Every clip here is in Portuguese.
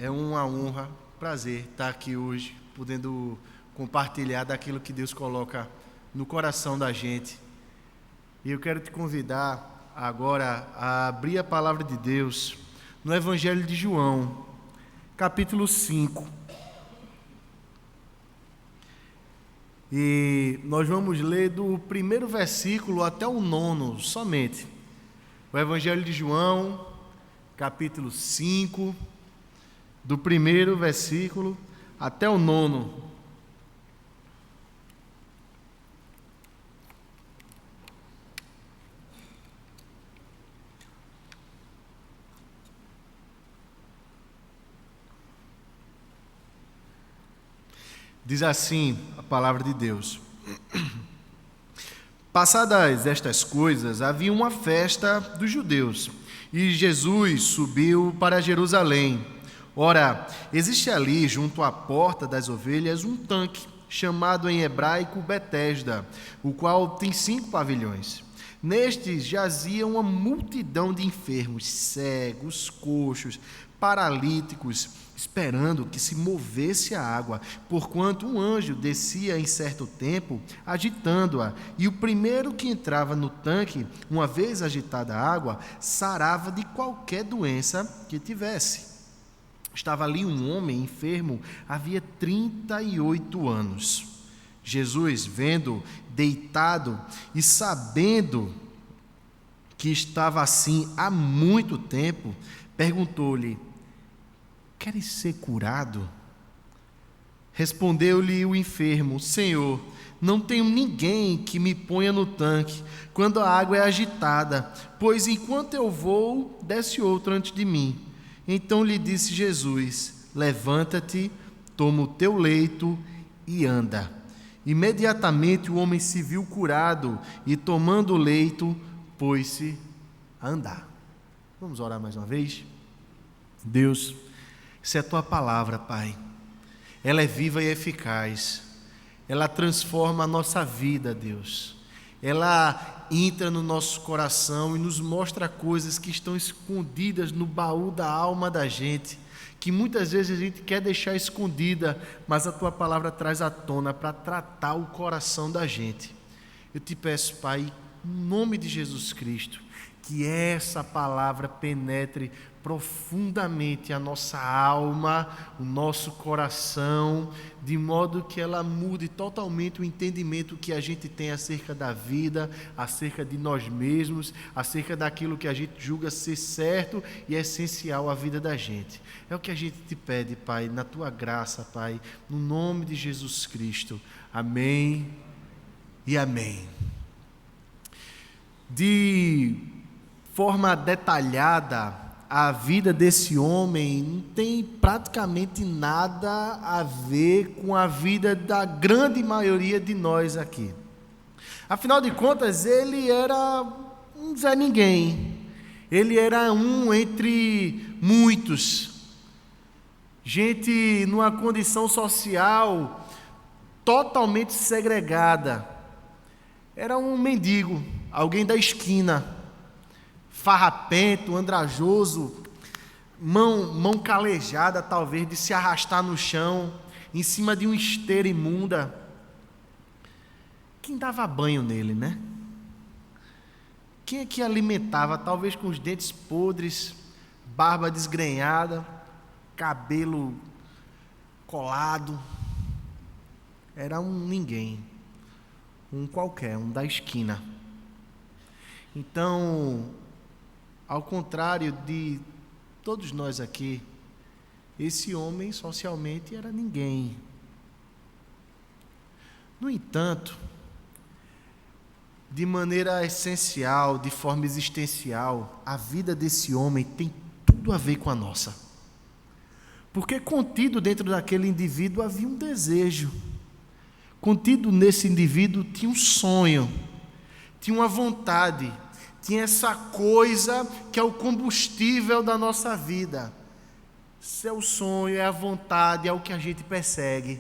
É uma honra, prazer estar aqui hoje, podendo compartilhar daquilo que Deus coloca no coração da gente. E eu quero te convidar agora a abrir a palavra de Deus no Evangelho de João, capítulo 5. E nós vamos ler do primeiro versículo até o 9 somente. O Evangelho de João, capítulo 5, do primeiro versículo até o 9. Diz assim a palavra de Deus: Passadas estas coisas, havia uma festa dos judeus, e Jesus subiu para Jerusalém. Ora, existe ali, junto à porta das ovelhas, um tanque, chamado em hebraico Betesda, o qual tem 5 pavilhões. Nestes jazia uma multidão de enfermos, cegos, coxos, paralíticos, esperando que se movesse a água, porquanto um anjo descia em certo tempo, agitando-a, e o primeiro que entrava no tanque, uma vez agitada a água, sarava de qualquer doença que tivesse. Estava ali um homem enfermo, havia 38 anos. Jesus, vendo deitado e sabendo que estava assim há muito tempo, perguntou-lhe: Queres ser curado? Respondeu-lhe o enfermo: Senhor, não tenho ninguém que me ponha no tanque quando a água é agitada, pois enquanto eu vou, desce outro antes de mim. Então lhe disse Jesus: Levanta-te, toma o teu leito e anda. Imediatamente o homem se viu curado e, tomando o leito, pôs-se a andar. Vamos orar mais uma vez? Deus, essa é a tua palavra, Pai. Ela é viva e eficaz. Ela transforma a nossa vida, Deus. Ela entra no nosso coração e nos mostra coisas que estão escondidas no baú da alma da gente, que muitas vezes a gente quer deixar escondida, mas a tua palavra traz à tona para tratar o coração da gente. Eu te peço, Pai, em nome de Jesus Cristo, que essa palavra penetre profundamente a nossa alma, o nosso coração, de modo que ela mude totalmente o entendimento que a gente tem acerca da vida, acerca de nós mesmos, acerca daquilo que a gente julga ser certo e essencial à vida da gente. É o que a gente te pede, Pai, na tua graça, Pai, no nome de Jesus Cristo. Amém e amém. De forma detalhada, a vida desse homem não tem praticamente nada a ver com a vida da grande maioria de nós aqui. Afinal de contas, ele era um Zé Ninguém. Ele era um entre muitos. Gente numa condição social totalmente segregada. Era um mendigo, alguém da esquina, farrapento, andrajoso, mão calejada talvez de se arrastar no chão, em cima de uma esteira imunda. Quem dava banho nele, né? Quem é que alimentava? Talvez com os dentes podres, barba desgrenhada, cabelo colado. Era um ninguém, um qualquer, um da esquina. Então, ao contrário de todos nós aqui, esse homem socialmente era ninguém. No entanto, de maneira essencial, de forma existencial, a vida desse homem tem tudo a ver com a nossa. Porque contido dentro daquele indivíduo havia um desejo. Contido nesse indivíduo tinha um sonho, tinha uma vontade, tinha essa coisa que é o combustível da nossa vida. Esse é o sonho, é a vontade, é o que a gente persegue,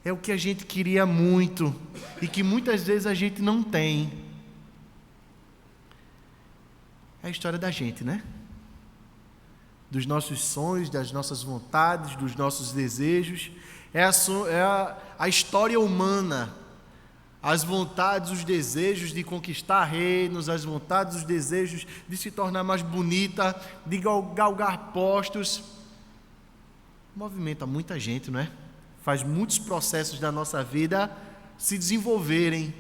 é o que a gente queria muito e que muitas vezes a gente não tem. É a história da gente, né? dos nossos sonhos, das nossas vontades, dos nossos desejos. A história humana, as vontades, os desejos de conquistar reinos, as vontades, os desejos de se tornar mais bonita, de galgar postos. Movimenta muita gente, não é? Faz muitos processos da nossa vida se desenvolverem,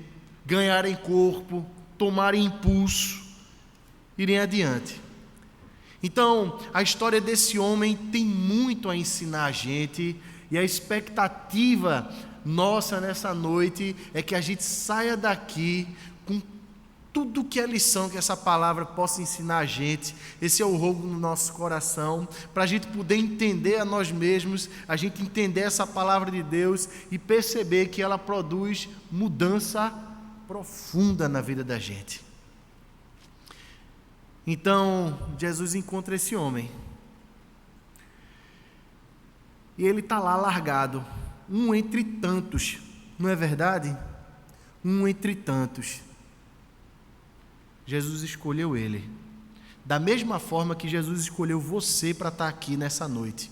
ganharem corpo, tomarem impulso, irem adiante. Então, a história desse homem tem muito a ensinar a gente, e a expectativa nossa nessa noite é que a gente saia daqui com tudo que é lição que essa palavra possa ensinar a gente. Esse é o rogo no nosso coração, para a gente poder entender a nós mesmos, a gente entender essa palavra de Deus e perceber que ela produz mudança profunda na vida da gente. Então, Jesus encontra esse homem. E ele está lá largado, um entre tantos, não é verdade? Um entre tantos. Jesus escolheu ele, da mesma forma que Jesus escolheu você para estar aqui nessa noite.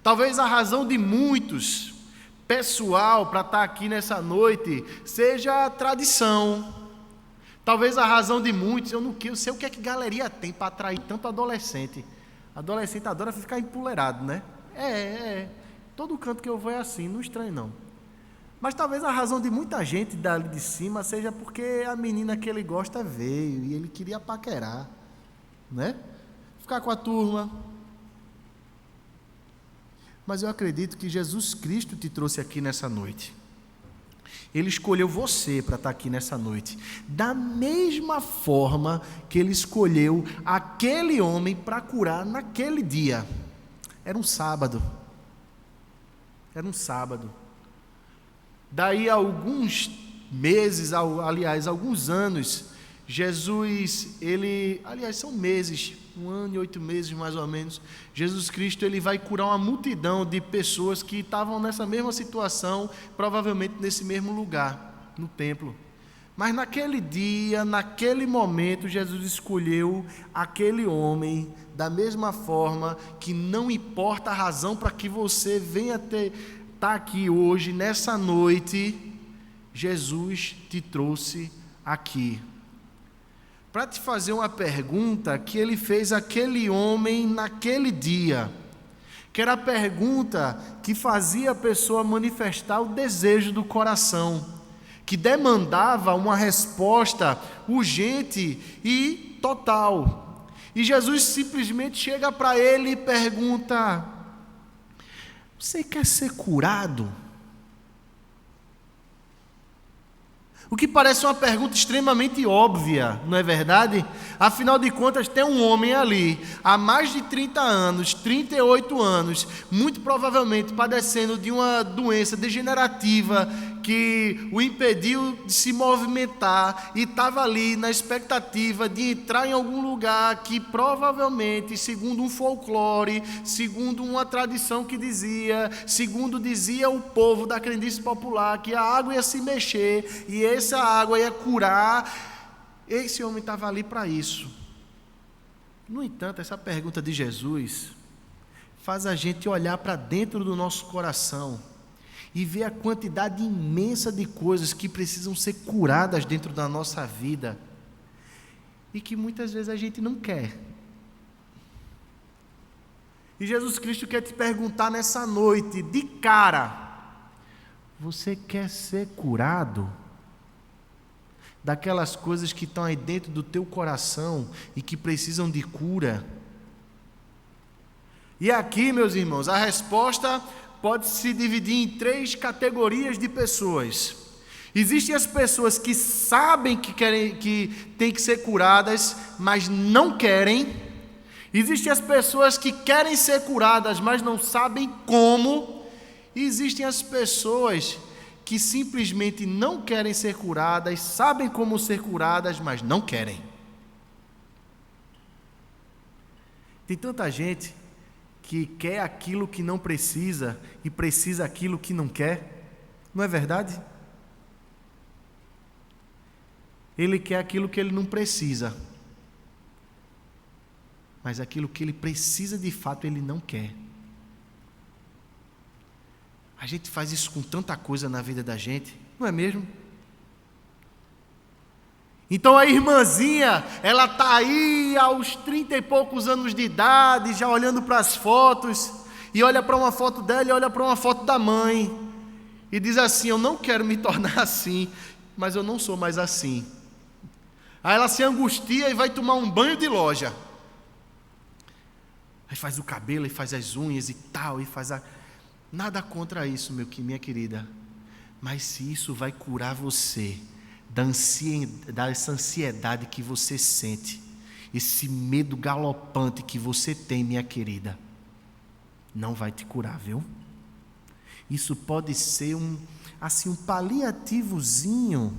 Talvez a razão de muitos, pessoal, para estar aqui nessa noite, seja a tradição. Talvez a razão de muitos, eu sei o que é que galeria tem para atrair tanto adolescente. Adolescente adora ficar empoleirado, né? Todo canto que eu vou é assim, não estranho não. Mas talvez a razão de muita gente dali de cima seja porque a menina que ele gosta veio e ele queria paquerar, né? Ficar com a turma. Mas eu acredito que Jesus Cristo te trouxe aqui nessa noite. Ele escolheu você para estar aqui nessa noite, da mesma forma que ele escolheu aquele homem para curar naquele dia. Era um sábado. Daí a alguns meses, alguns anos, Jesus, são meses, 1 ano e 8 meses mais ou menos, Jesus Cristo ele vai curar uma multidão de pessoas que estavam nessa mesma situação, provavelmente nesse mesmo lugar, no templo. Mas naquele dia, naquele momento, Jesus escolheu aquele homem, da mesma forma que não importa a razão para que você venha estar aqui hoje, nessa noite, Jesus te trouxe aqui para te fazer uma pergunta que ele fez àquele homem naquele dia, que era a pergunta que fazia a pessoa manifestar o desejo do coração, que demandava uma resposta urgente e total. E Jesus simplesmente chega para ele e pergunta: você quer ser curado? O que parece uma pergunta extremamente óbvia, não é verdade? Afinal de contas, tem um homem ali, há mais de 30 anos, 38 anos, muito provavelmente padecendo de uma doença degenerativa que o impediu de se movimentar e estava ali na expectativa de entrar em algum lugar que provavelmente, segundo um folclore, segundo uma tradição que dizia, segundo dizia o povo da crendice popular, que a água ia se mexer e essa água ia curar. Esse homem estava ali para isso. No entanto, essa pergunta de Jesus faz a gente olhar para dentro do nosso coração e ver a quantidade imensa de coisas que precisam ser curadas dentro da nossa vida e que muitas vezes a gente não quer. E Jesus Cristo quer te perguntar nessa noite, de cara: você quer ser curado daquelas coisas que estão aí dentro do teu coração e que precisam de cura? E aqui, meus irmãos, a resposta pode se dividir em 3 categorias de pessoas. Existem as pessoas que sabem que têm que ser curadas, mas não querem. Existem as pessoas que querem ser curadas, mas não sabem como. E existem as pessoas que simplesmente não querem ser curadas, sabem como ser curadas, mas não querem. Tem tanta gente que quer aquilo que não precisa e precisa aquilo que não quer, não é verdade? Ele quer aquilo que ele não precisa, mas aquilo que ele precisa de fato ele não quer. A gente faz isso com tanta coisa na vida da gente, não é mesmo? Então a irmãzinha, ela está aí aos 30 e poucos anos de idade, já olhando para as fotos, e olha para uma foto dela e olha para uma foto da mãe, e diz assim: eu não quero me tornar assim, mas eu não sou mais assim. Aí ela se angustia e vai tomar um banho de loja. Aí faz o cabelo, e faz as unhas e tal, e faz a... Nada contra isso, minha querida, mas se isso vai curar você dessa ansiedade que você sente, esse medo galopante que você tem, minha querida, não vai te curar, viu? Isso pode ser um paliativozinho,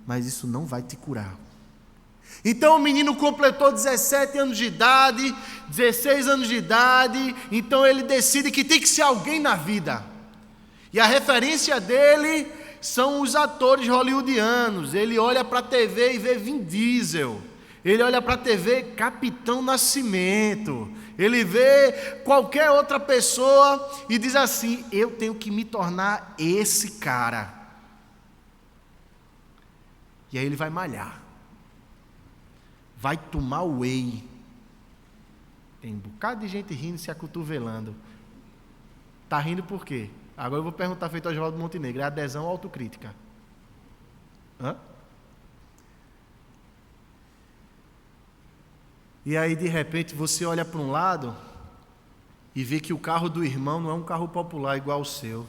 mas isso não vai te curar. Então o menino completou 17 anos de idade, 16 anos de idade, então ele decide que tem que ser alguém na vida. E a referência dele são os atores hollywoodianos. Ele olha para a TV e vê Vin Diesel. Ele olha para a TV Capitão Nascimento. Ele vê qualquer outra pessoa e diz assim: eu tenho que me tornar esse cara. E aí ele vai malhar. Vai tomar whey. Tem um bocado de gente rindo e se acotovelando. Está rindo por quê? Agora eu vou perguntar feito ao Oswaldo Montenegro: é adesão ou autocrítica? Hã? E aí de repente você olha para um lado e vê que o carro do irmão não é um carro popular igual ao seu.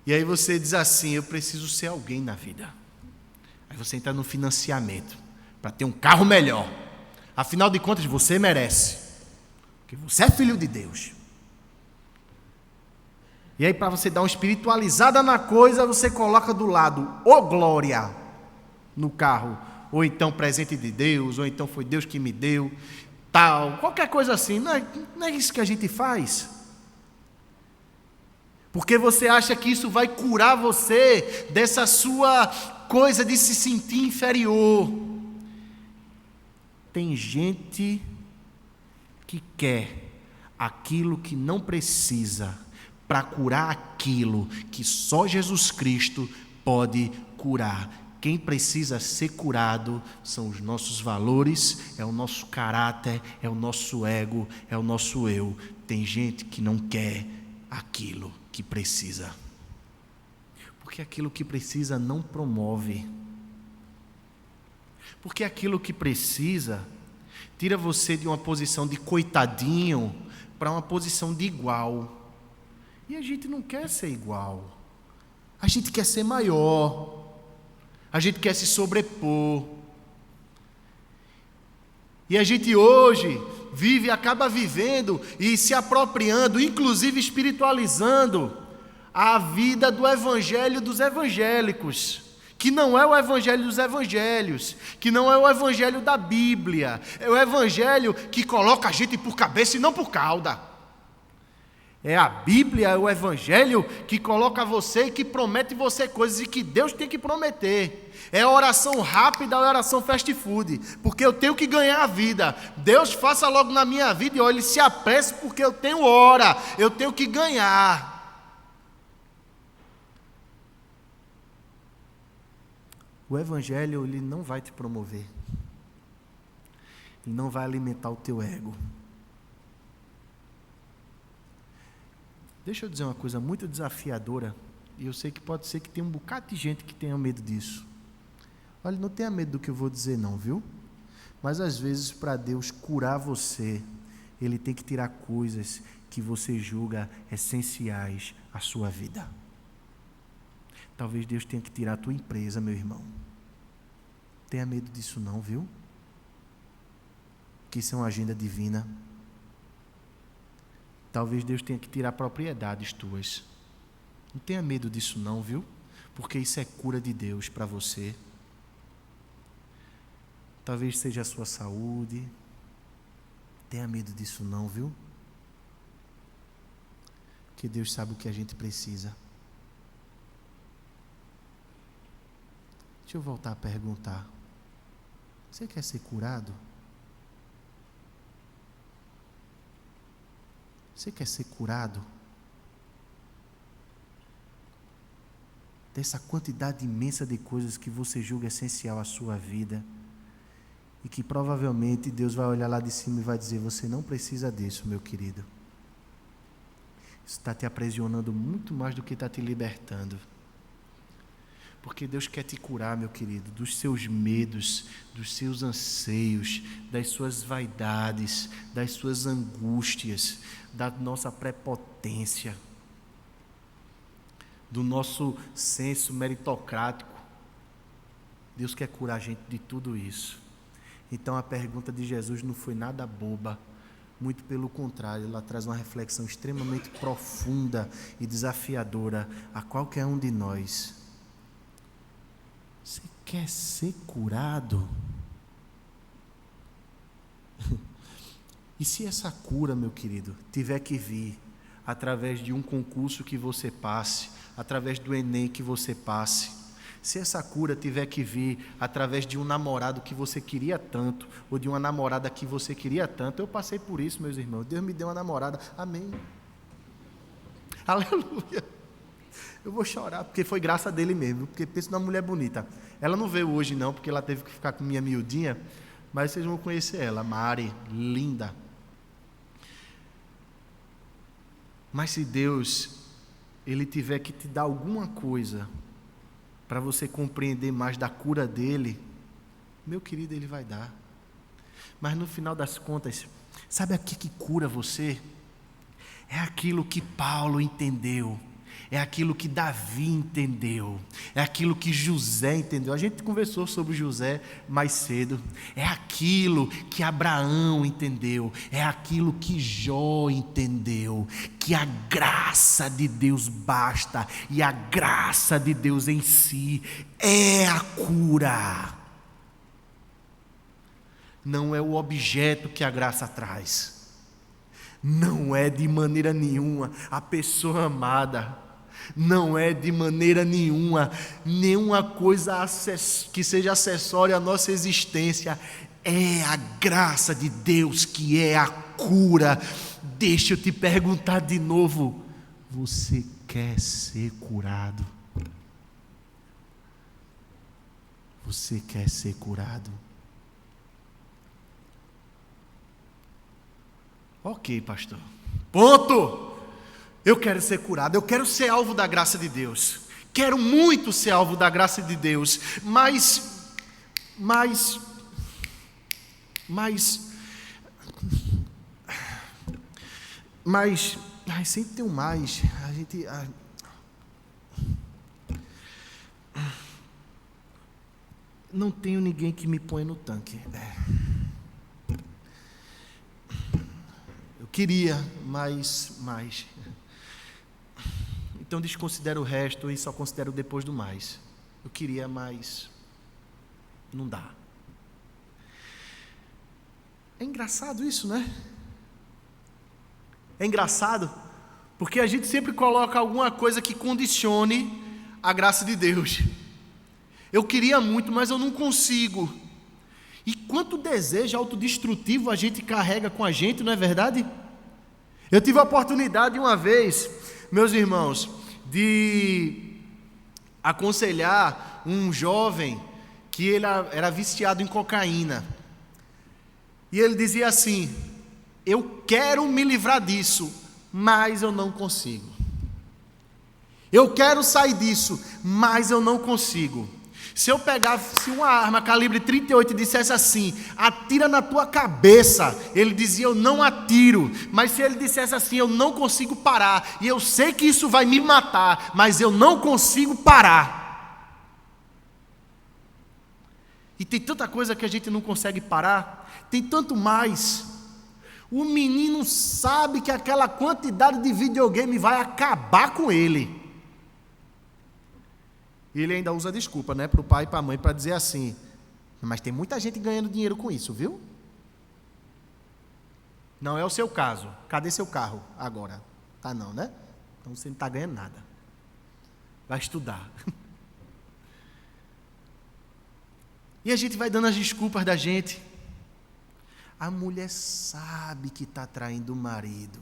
E aí você diz assim: eu preciso ser alguém na vida. Aí você entra no financiamento para ter um carro melhor. Afinal de contas você merece, porque você é filho de Deus. E aí, para você dar uma espiritualizada na coisa, você coloca do lado "Ô glória" no carro, ou então presente de Deus, ou então foi Deus que me deu, tal, qualquer coisa assim. Não é isso que a gente faz, porque você acha que isso vai curar você dessa sua coisa de se sentir inferior. Tem gente que quer aquilo que não precisa para curar aquilo que só Jesus Cristo pode curar. Quem precisa ser curado são os nossos valores, é o nosso caráter, é o nosso ego, é o nosso eu. Tem gente que não quer aquilo que precisa, porque aquilo que precisa não promove, porque aquilo que precisa tira você de uma posição de coitadinho para uma posição de igual. E a gente não quer ser igual, a gente quer ser maior, a gente quer se sobrepor. E a gente hoje acaba vivendo e se apropriando, inclusive espiritualizando a vida do evangelho dos evangélicos, que não é o evangelho dos evangelhos, que não é o evangelho da Bíblia, é o evangelho que coloca a gente por cabeça e não por cauda. É a Bíblia, é o Evangelho que coloca você e que promete você coisas e que Deus tem que prometer. É a oração rápida, é a oração fast food, porque eu tenho que ganhar a vida. Deus faça logo na minha vida, e olha, Ele se apresse porque eu tenho hora, eu tenho que ganhar. O Evangelho, ele não vai te promover, ele não vai alimentar o teu ego. Deixa eu dizer uma coisa muito desafiadora, e eu sei que pode ser que tenha um bocado de gente que tenha medo disso. Olha, não tenha medo do que eu vou dizer não, viu? Mas às vezes para Deus curar você, Ele tem que tirar coisas que você julga essenciais à sua vida. Talvez Deus tenha que tirar a tua empresa, meu irmão. Não tenha medo disso não, viu? Que isso é uma agenda divina. Talvez Deus tenha que tirar propriedades tuas. Não tenha medo disso não, viu? Porque isso é cura de Deus para você. Talvez seja a sua saúde. Não tenha medo disso não, viu? Porque Deus sabe o que a gente precisa. Deixa eu voltar a perguntar. Você quer ser curado? Você quer ser curado dessa quantidade imensa de coisas que você julga essencial à sua vida e que provavelmente Deus vai olhar lá de cima e vai dizer: você não precisa disso, meu querido. Isso está te aprisionando muito mais do que está te libertando. Porque Deus quer te curar, meu querido, dos seus medos, dos seus anseios, das suas vaidades, das suas angústias, da nossa prepotência, do nosso senso meritocrático. Deus quer curar a gente de tudo isso. Então a pergunta de Jesus não foi nada boba, muito pelo contrário, ela traz uma reflexão extremamente profunda e desafiadora a qualquer um de nós. Você quer ser curado? E se essa cura, meu querido, tiver que vir através de um concurso que você passe, através do Enem que você passe, se essa cura tiver que vir através de um namorado que você queria tanto, ou de uma namorada que você queria tanto, eu passei por isso, meus irmãos, Deus me deu uma namorada, amém, aleluia. Eu vou chorar, porque foi graça dele mesmo, porque penso numa mulher bonita. Ela não veio hoje não, porque ela teve que ficar com minha miudinha, mas vocês vão conhecer ela, Mari, linda. Mas se Deus, Ele tiver que te dar alguma coisa, para você compreender mais da cura dEle, meu querido, Ele vai dar. Mas no final das contas, sabe o que cura você? É aquilo que Paulo entendeu. É aquilo que Davi entendeu, é aquilo que José entendeu. A gente conversou sobre José mais cedo. É aquilo que Abraão entendeu, é aquilo que Jó entendeu, que a graça de Deus basta, e a graça de Deus em si é a cura. Não é o objeto que a graça traz, não é de maneira nenhuma a pessoa amada, não é de maneira nenhuma coisa que seja acessória à nossa existência. É a graça de Deus que é a cura. Deixa eu te perguntar de novo: você quer ser curado? Você quer ser curado? Ok, pastor. Ponto! Eu quero ser curado, eu quero ser alvo da graça de Deus. Quero muito ser alvo da graça de Deus, mas, sempre tem um mais. Não tenho ninguém que me ponha no tanque. Eu queria, mas então desconsidero o resto e só considero depois do mais. Eu queria, mas não dá. É engraçado isso, né? É engraçado porque a gente sempre coloca alguma coisa que condicione a graça de Deus. Eu queria muito, mas eu não consigo. E quanto desejo autodestrutivo a gente carrega com a gente, não é verdade? Eu tive a oportunidade uma vez, meus irmãos, de aconselhar um jovem que ele era viciado em cocaína. E ele dizia assim: eu quero me livrar disso, mas eu não consigo. Eu quero sair disso, mas eu não consigo. Se eu pegasse uma arma calibre 38 e dissesse assim: atira na tua cabeça, ele dizia: eu não atiro. Mas se ele dissesse assim: eu não consigo parar, e eu sei que isso vai me matar, mas eu não consigo parar. E tem tanta coisa que a gente não consegue parar, tem tanto mais. O menino sabe que aquela quantidade de videogame vai acabar com ele. E ele ainda usa desculpa, né, para o pai e para a mãe, para dizer assim: mas tem muita gente ganhando dinheiro com isso, viu? Não é o seu caso. Cadê seu carro agora? Tá não, né? Então você não está ganhando nada. Vai estudar. E a gente vai dando as desculpas da gente. A mulher sabe que está traindo o marido.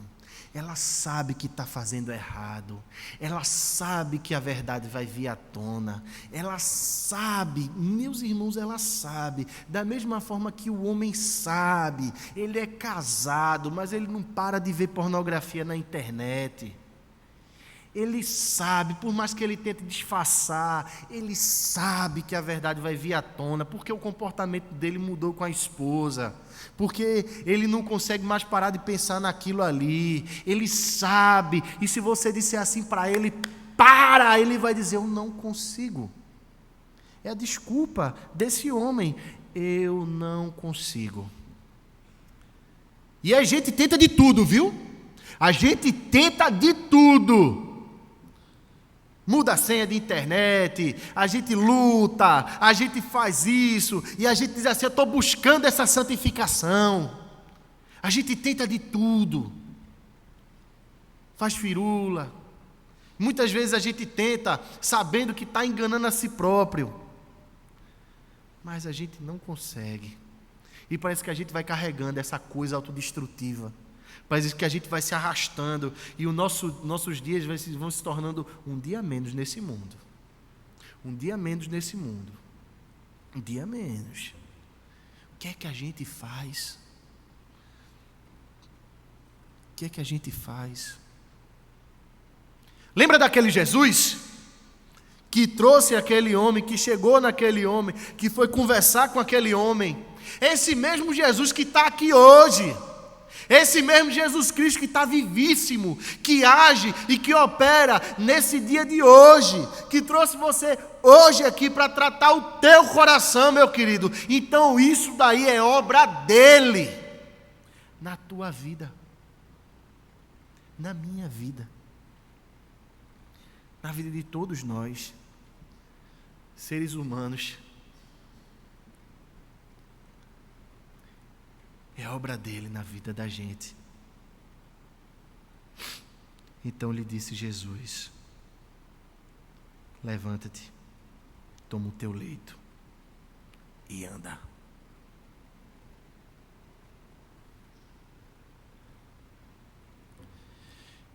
Ela sabe que está fazendo errado. Ela sabe que a verdade vai vir à tona. Ela sabe, meus irmãos, ela sabe. Da mesma forma que o homem sabe. Ele é casado, mas ele não para de ver pornografia na internet. Ele sabe, por mais que ele tente disfarçar, ele sabe que a verdade vai vir à tona, porque o comportamento dele mudou com a esposa, porque ele não consegue mais parar de pensar naquilo ali, ele sabe, e se você disser assim para ele, para, ele vai dizer, eu não consigo. É a desculpa desse homem, eu não consigo. E a gente tenta de tudo, viu? A gente tenta de tudo. Muda a senha de internet, a gente luta, a gente faz isso, e a gente diz assim, eu estou buscando essa santificação. A gente tenta de tudo. Faz firula. Muitas vezes a gente tenta, sabendo que está enganando a si próprio. Mas a gente não consegue. E parece que a gente vai carregando essa coisa autodestrutiva. Parece que a gente vai se arrastando e os nossos dias vão se tornando um dia menos nesse mundo. Um dia menos nesse mundo. Um dia menos. O que é que a gente faz? O que é que a gente faz? Lembra daquele Jesus que trouxe aquele homem, que chegou naquele homem, que foi conversar com aquele homem? Esse mesmo Jesus que está aqui hoje. Esse mesmo Jesus Cristo que está vivíssimo, que age e que opera nesse dia de hoje, que trouxe você hoje aqui para tratar o teu coração, meu querido. Então isso daí é obra dele, na tua vida, na minha vida, na vida de todos nós, seres humanos. É obra dele na vida da gente. Então lhe disse Jesus, levanta-te, toma o teu leito e anda.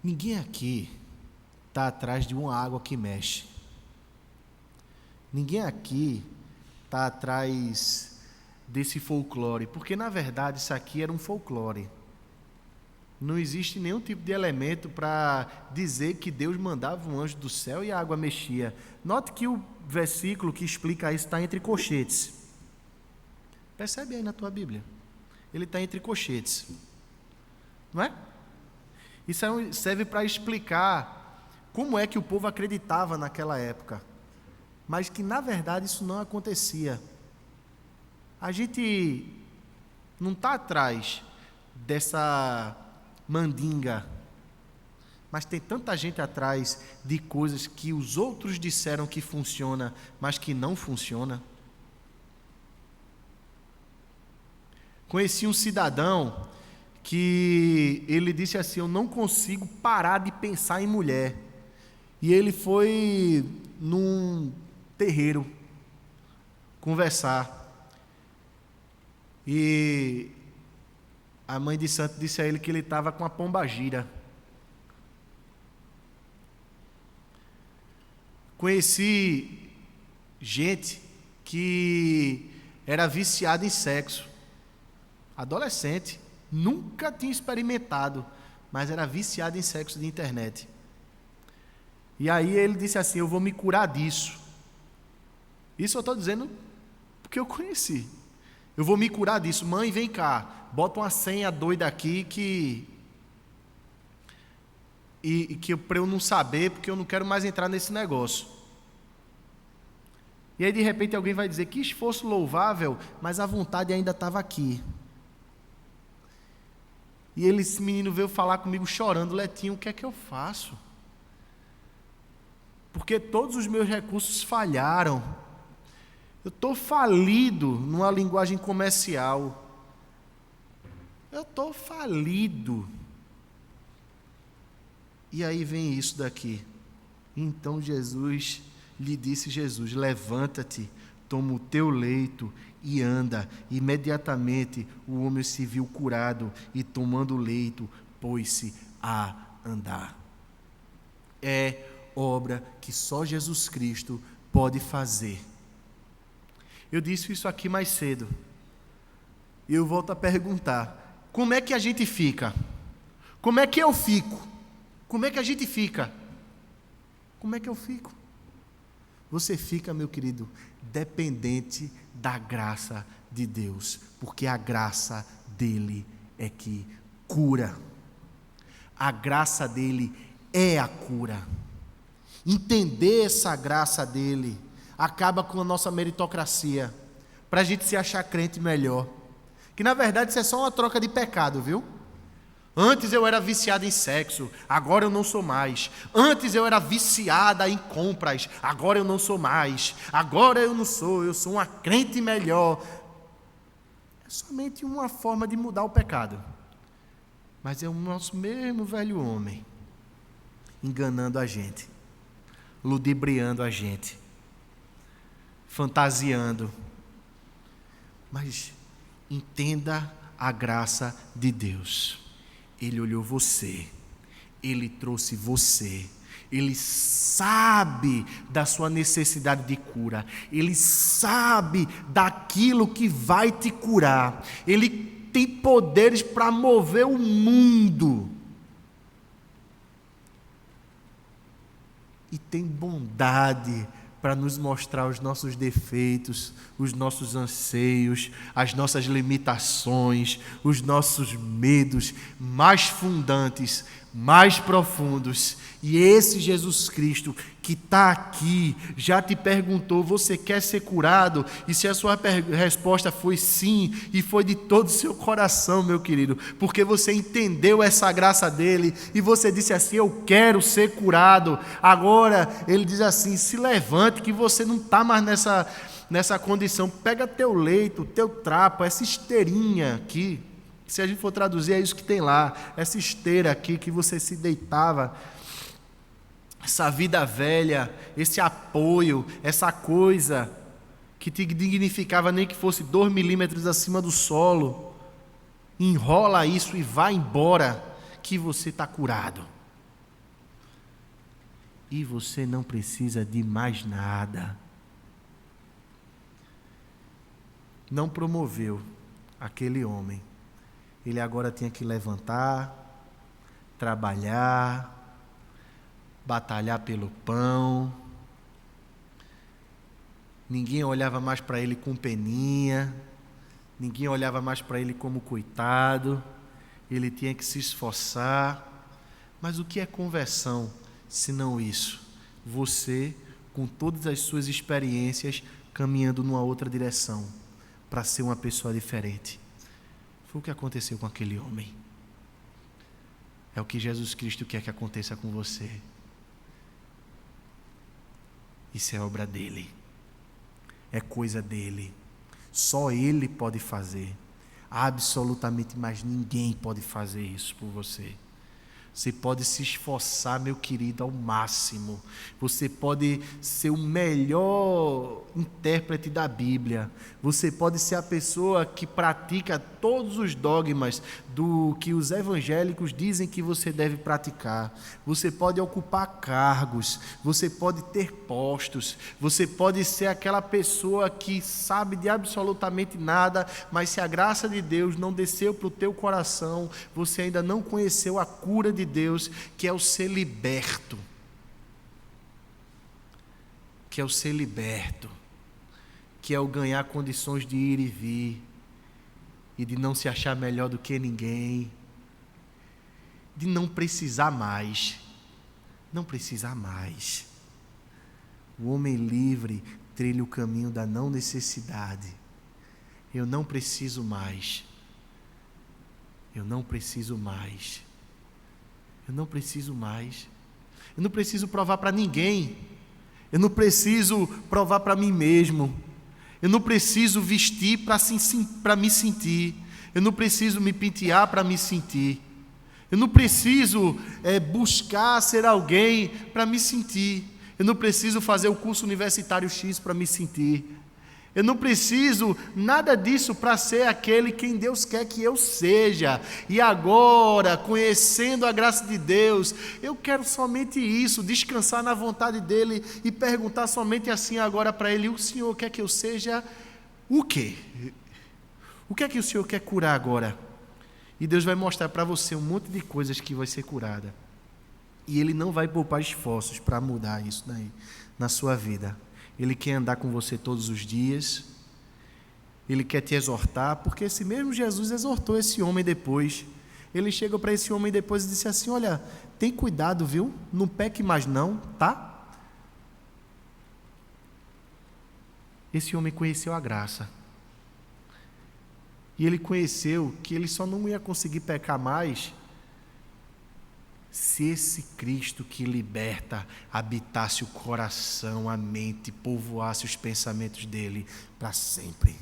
Ninguém aqui está atrás de uma água que mexe. Ninguém aqui está atrás desse folclore, porque na verdade isso aqui era um folclore. Não existe nenhum tipo de elemento para dizer que Deus mandava um anjo do céu e a água mexia. Note que o versículo que explica isso está entre colchetes. Percebe aí na tua Bíblia? Ele está entre colchetes. Não é? Isso serve para explicar como é que o povo acreditava naquela época. Mas que na verdade isso não acontecia. A gente não está atrás dessa mandinga, mas tem tanta gente atrás de coisas que os outros disseram que funciona, mas que não funciona. Conheci um cidadão que ele disse assim, eu não consigo parar de pensar em mulher. E ele foi num terreiro conversar. E a mãe de santo disse a ele que ele estava com a pombagira. Conheci gente que era viciada em sexo. Adolescente, nunca tinha experimentado, mas era viciado em sexo de internet. E aí ele disse assim, eu vou me curar disso. Isso eu estou dizendo porque eu conheci. Eu vou me curar disso. Mãe, vem cá, bota uma senha doida aqui que para eu não saber, porque eu não quero mais entrar nesse negócio. E aí de repente alguém vai dizer, que esforço louvável, mas a vontade ainda estava aqui. E esse menino veio falar comigo chorando, Letinho, o que é que eu faço? Porque todos os meus recursos falharam. Eu estou falido numa linguagem comercial. Eu estou falido. E aí vem isso daqui. Então lhe disse Jesus, levanta-te, toma o teu leito e anda. Imediatamente o homem se viu curado e, tomando o leito, pôs-se a andar. É obra que só Jesus Cristo pode fazer. Eu disse isso aqui mais cedo. E eu volto a perguntar: como é que a gente fica? Como é que eu fico? Como é que a gente fica? Como é que eu fico? Você fica, meu querido, dependente da graça de Deus, porque a graça dele é que cura. A graça dele é a cura. Entender essa graça dele acaba com a nossa meritocracia, para a gente se achar crente melhor. Que na verdade isso é só uma troca de pecado, viu? Antes eu era viciado em sexo, agora eu não sou mais. Antes eu era viciada em compras, agora eu não sou mais. Agora eu não sou, eu sou uma crente melhor. É somente uma forma de mudar o pecado. Mas é o nosso mesmo velho homem, enganando a gente, ludibriando a gente, fantasiando. Mas entenda a graça de Deus. Ele olhou você, Ele trouxe você, Ele sabe da sua necessidade de cura, Ele sabe daquilo que vai te curar, Ele tem poderes para mover o mundo, e tem bondade para nos mostrar os nossos defeitos, os nossos anseios, as nossas limitações, os nossos medos mais fundantes, mais profundos. E esse Jesus Cristo que está aqui já te perguntou: você quer ser curado? E se a sua resposta foi sim, e foi de todo o seu coração, meu querido, porque você entendeu essa graça dele e você disse assim: eu quero ser curado. Agora ele diz assim: se levante, que você não está mais nessa condição. Pega teu leito, teu trapo, essa esteirinha aqui. Se a gente for traduzir, é isso que tem lá, essa esteira aqui que você se deitava, essa vida velha, esse apoio, essa coisa que te dignificava nem que fosse 2 milímetros acima do solo, enrola isso e vai embora, que você está curado. E você não precisa de mais nada. Não promoveu aquele homem. Ele agora tinha que levantar, trabalhar, batalhar pelo pão. Ninguém olhava mais para ele com peninha, ninguém olhava mais para ele como coitado. Ele tinha que se esforçar. Mas o que é conversão, se não isso? Você, com todas as suas experiências, caminhando numa outra direção, para ser uma pessoa diferente. Foi o que aconteceu com aquele homem. É o que Jesus Cristo quer que aconteça com você. Isso é obra dele. É coisa dele. Só ele pode fazer. Absolutamente mais ninguém pode fazer isso por você. Você pode se esforçar, meu querido, ao máximo. Você pode ser o melhor intérprete da Bíblia. Você pode ser a pessoa que pratica todos os dogmas do que os evangélicos dizem que você deve praticar. Você pode ocupar cargos. Você pode ter postos. Você pode ser aquela pessoa que sabe de absolutamente nada, mas se a graça de Deus não desceu para o teu coração, você ainda não conheceu a cura de Deus, que é o ser liberto. Que é o ser liberto. Que é o ganhar condições de ir e vir. E de não se achar melhor do que ninguém. De não precisar mais. Não precisar mais. O homem livre trilha o caminho da não necessidade. Eu não preciso mais. Eu não preciso mais. Eu não preciso mais. Eu não preciso provar para ninguém. Eu não preciso provar para mim mesmo. Eu não preciso vestir para me sentir. Eu não preciso me pentear para me sentir. Eu não preciso buscar ser alguém para me sentir. Eu não preciso fazer o curso universitário X para me sentir. Eu não preciso nada disso para ser aquele quem Deus quer que eu seja. E agora, conhecendo a graça de Deus, eu quero somente isso, descansar na vontade dEle e perguntar somente assim agora para Ele: o Senhor quer que eu seja o quê? O que é que o Senhor quer curar agora? E Deus vai mostrar para você um monte de coisas que vai ser curada. E Ele não vai poupar esforços para mudar isso daí na sua vida. Ele quer andar com você todos os dias. Ele quer te exortar, porque esse mesmo Jesus exortou esse homem depois. Ele chegou para esse homem depois e disse assim: olha, tem cuidado, viu? Não peque mais não, tá? Esse homem conheceu a graça. E ele conheceu que ele só não ia conseguir pecar mais se esse Cristo que liberta habitasse o coração, a mente, povoasse os pensamentos dele para sempre.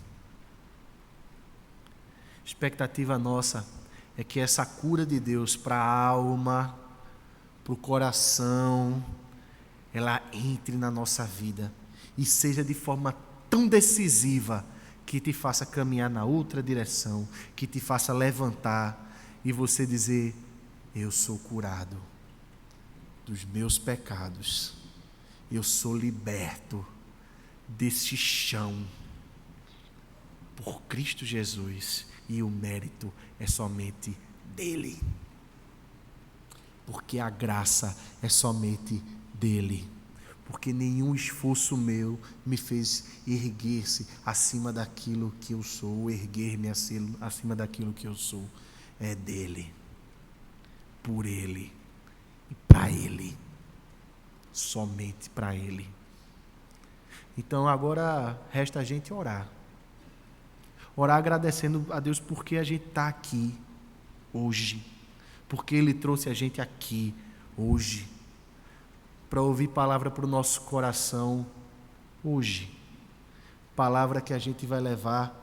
Expectativa nossa é que essa cura de Deus para a alma, para o coração, ela entre na nossa vida e seja de forma tão decisiva que te faça caminhar na outra direção, que te faça levantar e você dizer: eu sou curado dos meus pecados, eu sou liberto desse chão por Cristo Jesus, e o mérito é somente dele, porque a graça é somente dele, porque nenhum esforço meu me fez erguer-se acima daquilo que eu sou, erguer-me acima daquilo que eu sou, é dele, por ele e para ele, somente para ele. Então agora resta a gente orar agradecendo a Deus porque a gente está aqui hoje, porque Ele trouxe a gente aqui hoje, para ouvir palavra para o nosso coração hoje, palavra que a gente vai levar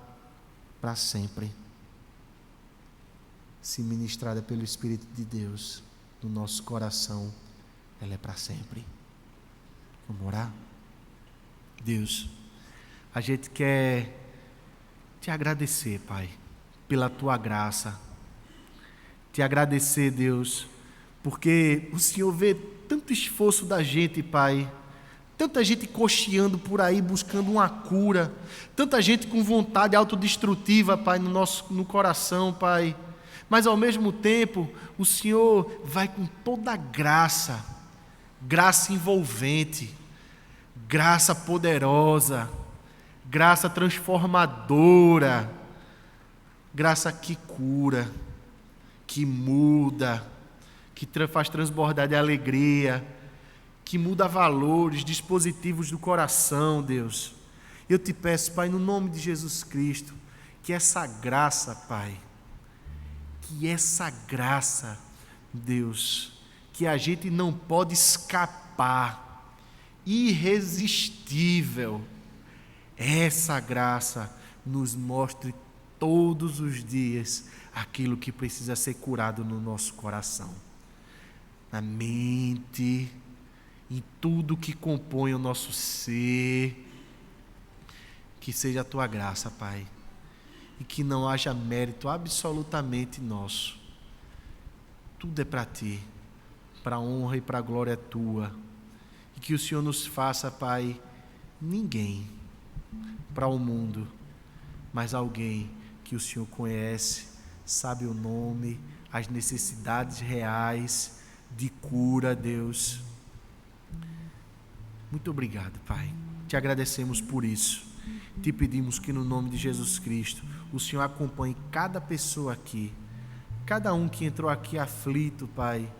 para sempre, se ministrada pelo Espírito de Deus no nosso coração, ela é para sempre. Vamos orar? Deus, a gente quer te agradecer, Pai, pela Tua graça, te agradecer, Deus, porque o Senhor vê tanto esforço da gente, Pai, tanta gente cocheando por aí, buscando uma cura, tanta gente com vontade autodestrutiva, Pai, no coração, Pai, mas ao mesmo tempo, o Senhor vai com toda a graça, graça envolvente, graça poderosa, graça transformadora, graça que cura, que muda, que faz transbordar de alegria, que muda valores, dispositivos do coração, Deus. Eu te peço, Pai, no nome de Jesus Cristo, que essa graça, Pai, Deus, que a gente não pode escapar, irresistível, essa graça nos mostre todos os dias aquilo que precisa ser curado no nosso coração, na mente, em tudo que compõe o nosso ser, que seja a Tua graça, Pai, e que não haja mérito absolutamente nosso, tudo é para Ti, para a honra e para a glória Tua, e que o Senhor nos faça, Pai, ninguém para o mundo, mas alguém que o Senhor conhece, sabe o nome, as necessidades reais de cura, Deus. Muito obrigado, Pai. Te agradecemos por isso. Te pedimos que no nome de Jesus Cristo, o Senhor acompanhe cada pessoa aqui, cada um que entrou aqui aflito, Pai,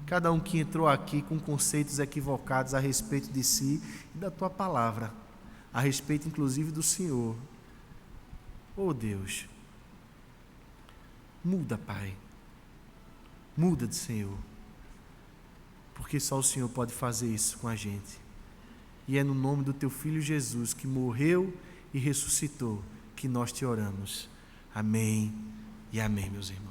cada um que entrou aqui com conceitos equivocados a respeito de si e da Tua palavra, a respeito inclusive do Senhor. Oh Deus, muda, Pai, muda de Senhor, porque só o Senhor pode fazer isso com a gente, e é no nome do Teu Filho Jesus, que morreu e ressuscitou, que nós te oramos. Amém e amém, meus irmãos.